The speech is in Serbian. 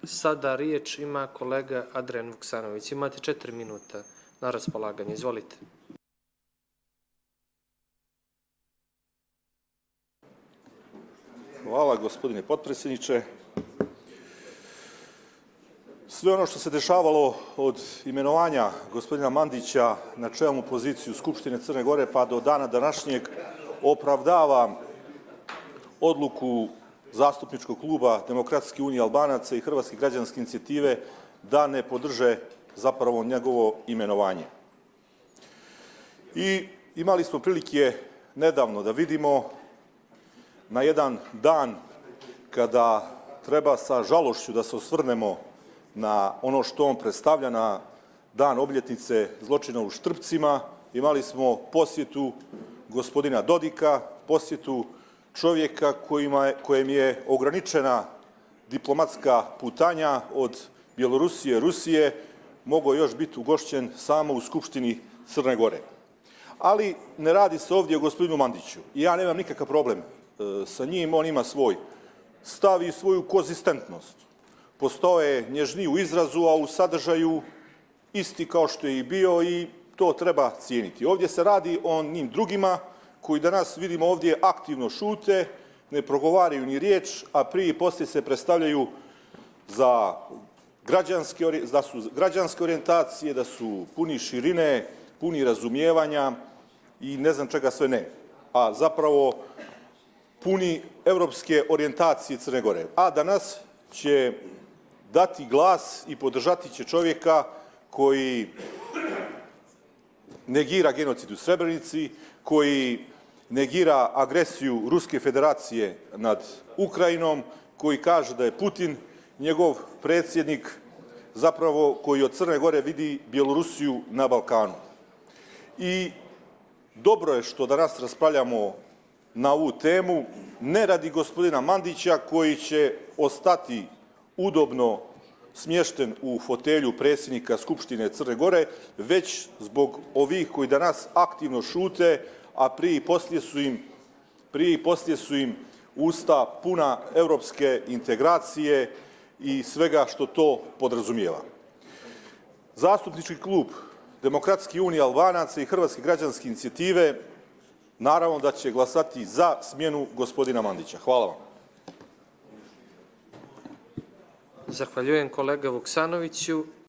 Sada riječ ima kolega Adrian Vuksanović. Imate 4 minuta na raspolaganje. Izvolite. Hvala, gospodine potpredsjedniče. Sve ono što se dešavalo od imenovanja gospodina Mandića na čelnu poziciju Skupštine Crne Gore pa do dana današnjeg opravdava odluku zastupničkog kluba Demokratske unije Albanaca i Hrvatske građanske inicijative da ne podrže zapravo njegovo imenovanje. I imali smo prilike nedavno da vidimo na jedan dan kada treba sa žalošću da se osvrnemo na ono što on predstavlja na dan obljetnice zločina u Štrpcima, imali smo posjetu gospodina Dodika, posjetu čovjeka kojem je ograničena diplomatska putanja od Bjelorusije, Rusije, mogao još biti ugošćen samo u Skupštini Crne Gore. Ali ne radi se ovdje o gospodinu Mandiću. I ja nemam nikakav problem sa njim, on ima svoj stav i svoju konzistentnost. Postao je nježniji u izrazu, a u sadržaju isti kao što je i bio i to treba cijeniti. Ovdje se radi o njim drugima koji danas vidimo ovdje aktivno šute, ne progovaraju ni riječ, a prije i poslije se predstavljaju da su građanske orijentacije, da su puni širine, puni razumijevanja i ne znam čega sve ne. A zapravo puni evropske orijentacije Crne Gore. A danas će dati glas i podržati će čovjeka koji negira genocid u Srebrenici, koji negira agresiju Ruske federacije nad Ukrajinom, koji kaže da je Putin njegov predsjednik, zapravo koji od Crne Gore vidi Bjelorusiju na Balkanu. I dobro je što danas raspravljamo na ovu temu, ne radi gospodina Mandića koji će ostati udobno smješten u fotelju predsjednika Skupštine Crne Gore, već zbog ovih koji danas aktivno šute, a prije i poslije su im usta puna evropske integracije i svega što to podrazumijeva. Zastupnički klub Demokratske unije Albanaca i Hrvatske građanske inicijative naravno da će glasati za smjenu gospodina Mandića. Hvala vam. Zahvaljujem kolega Vuksanoviću.